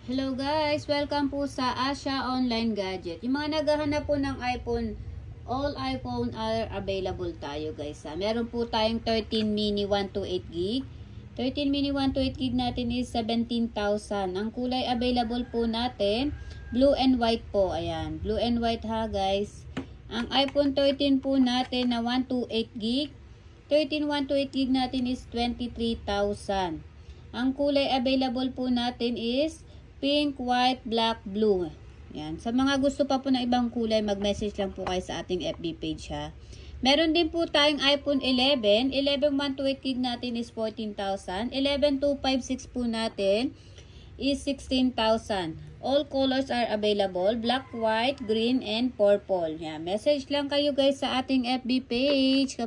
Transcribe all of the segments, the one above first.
Hello guys! Welcome po sa Asha Online Gadget. Yung mga naghahanap po ng iPhone, all iPhone are available tayo guys. Meron po tayong 13 mini 128GB. 13 mini 128GB natin is 17,000. Ang kulay available po natin, blue and white po. Ayan, blue and white ha guys. Ang iPhone 13 po natin na 128GB. 13 128GB natin is 23,000. Ang kulay available po natin is pink, white, black, blue. Yan. Sa mga gusto pa po ng ibang kulay, mag-message lang po kayo sa ating FB page ha. Meron din po tayong iPhone 11. 11 128GB natin is 14,000. 11 256 po natin is 16,000. All colors are available. Black, white, green, and purple. Yan. Message lang kayo guys sa ating FB page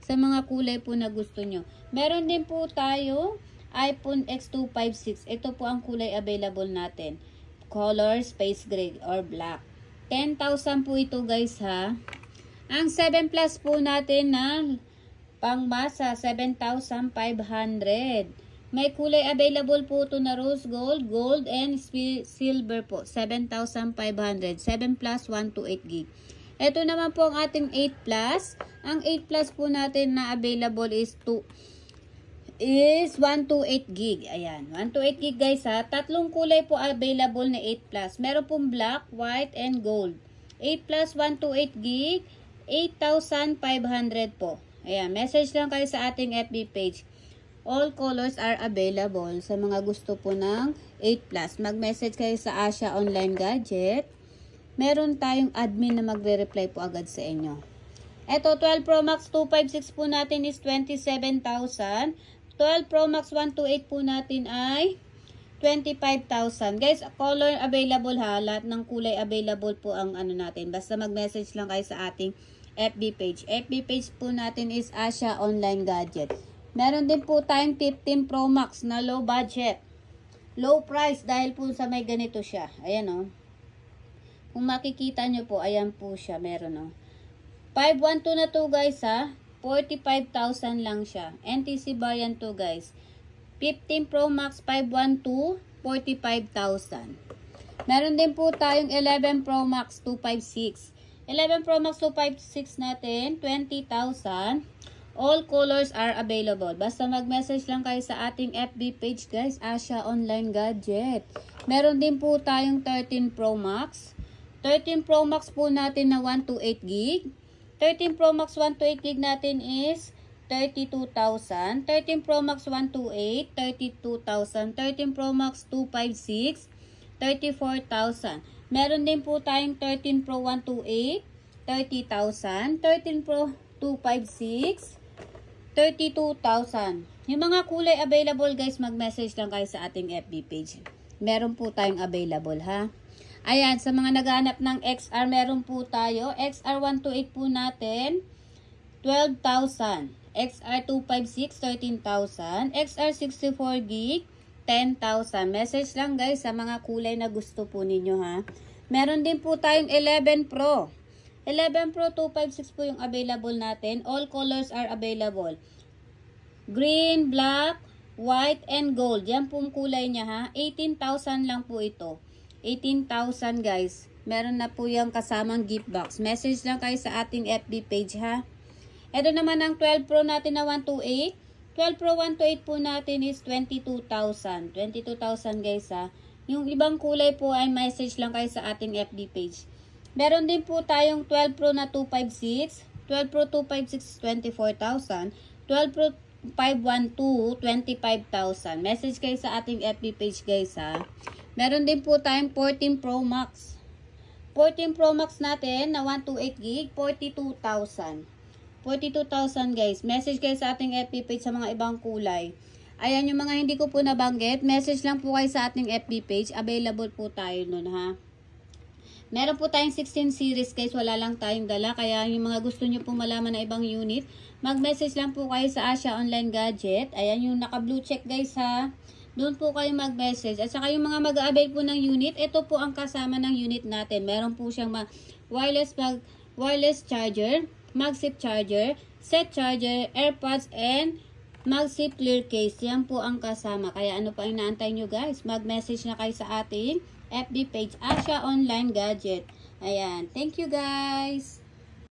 sa mga kulay po na gusto nyo. Meron din po tayo iPhone X256. Ito po ang kulay available natin. Color, space gray or black. 10,000 po ito guys ha. Ang 7 Plus po natin na pangmasa, 7,500. May kulay available po ito na rose gold, gold and silver po. 7,500. 7 Plus 128GB. Ito naman po ang ating 8 Plus. Ang 8 Plus po natin na available is 128GB. Ayan, 128GB guys ha. Tatlong kulay po available na 8 Plus. Meron pong black, white, and gold. 8 Plus 128GB, 8,500 po. Ayan, message lang kayo sa ating FB page. All colors are available. Sa mga gusto po ng 8 Plus, mag-message kayo sa Asha Online Gadget. Meron tayong admin na magre-reply po agad sa inyo. Ito, 12 Pro Max 256 po natin is 27,000. 12 Pro Max 128 po natin ay 25,000. Guys, color available ha. Lahat ng kulay available po ang ano natin. Basta mag-message lang kayo sa ating FB page. FB page po natin is Asha Online Gadget. Meron din po tayong 15 Pro Max na low budget. Low price dahil po sa may ganito siya. Ayan o. Kung makikita nyo po, ayan po siya. Meron o. 512 na to guys ha. 45,000 lang siya. NTC variant to guys. 15 Pro Max 512, 45,000. Meron din po tayong 11 Pro Max 256. 11 Pro Max 256 natin, 20,000. All colors are available. Basta mag-message lang kayo sa ating FB page guys, Asha Online Gadget. Meron din po tayong 13 Pro Max. 13 Pro Max po natin na 128GB. 13 Pro Max 128GB natin is 32,000. 13 Pro Max 128, 32,000. 13 Pro Max 256, 34,000. Meron din po tayong 13 Pro 128, 30,000. 13 Pro 256, 32,000. Yung mga kulay available guys, mag-message lang kayo sa ating FB page. Meron po tayong available ha. Ayan, sa mga naghahanap ng XR, meron po tayo. XR 128 po natin, 12,000. XR 256, 13,000. XR 64GB, 10,000. Message lang guys sa mga kulay na gusto po ninyo ha. Meron din po tayong 11 Pro. 11 Pro 256 po yung available natin. All colors are available. Green, black, white, and gold. Yan pong kulay niya ha. 18,000 lang po ito. 18,000 guys. Meron na po yung kasamang gift box. Message lang kayo sa ating FB page ha. Ito naman ang 12 Pro natin na 128. 12 Pro 128 po natin is 22,000. 22,000 guys ha. Yung ibang kulay po ay message lang kayo sa ating FB page. Meron din po tayong 12 Pro na 256. 12 Pro 256 is 24,000. 12 Pro 512, 25,000. Message kayo sa ating FB page guys ha. Meron din po tayong 14 Pro Max. 14 Pro Max natin na 128GB, 42,000. 42,000 guys. Message kayo sa ating FB page sa mga ibang kulay. Ayan yung mga hindi ko po nabanggit. Message lang po kayo sa ating FB page. Available po tayo nun ha. Meron po tayong 16 series guys. Wala lang tayong dala. Kaya yung mga gusto nyo po malaman na ibang unit, mag-message lang po kayo sa Asha Online Gadget. Ayan yung naka-blue check guys ha. Doon po kayo mag-message. At saka yung mga mag-a-avail po ng unit, ito po ang kasama ng unit natin. Meron po siyang wireless charger, MagSafe charger, set charger, AirPods, and mag-zip clear case. Yan po ang kasama. Kaya ano pa inaantay nyo guys? Mag-message na kayo sa ating FB page, Asha Online Gadget. Ayan. Thank you guys!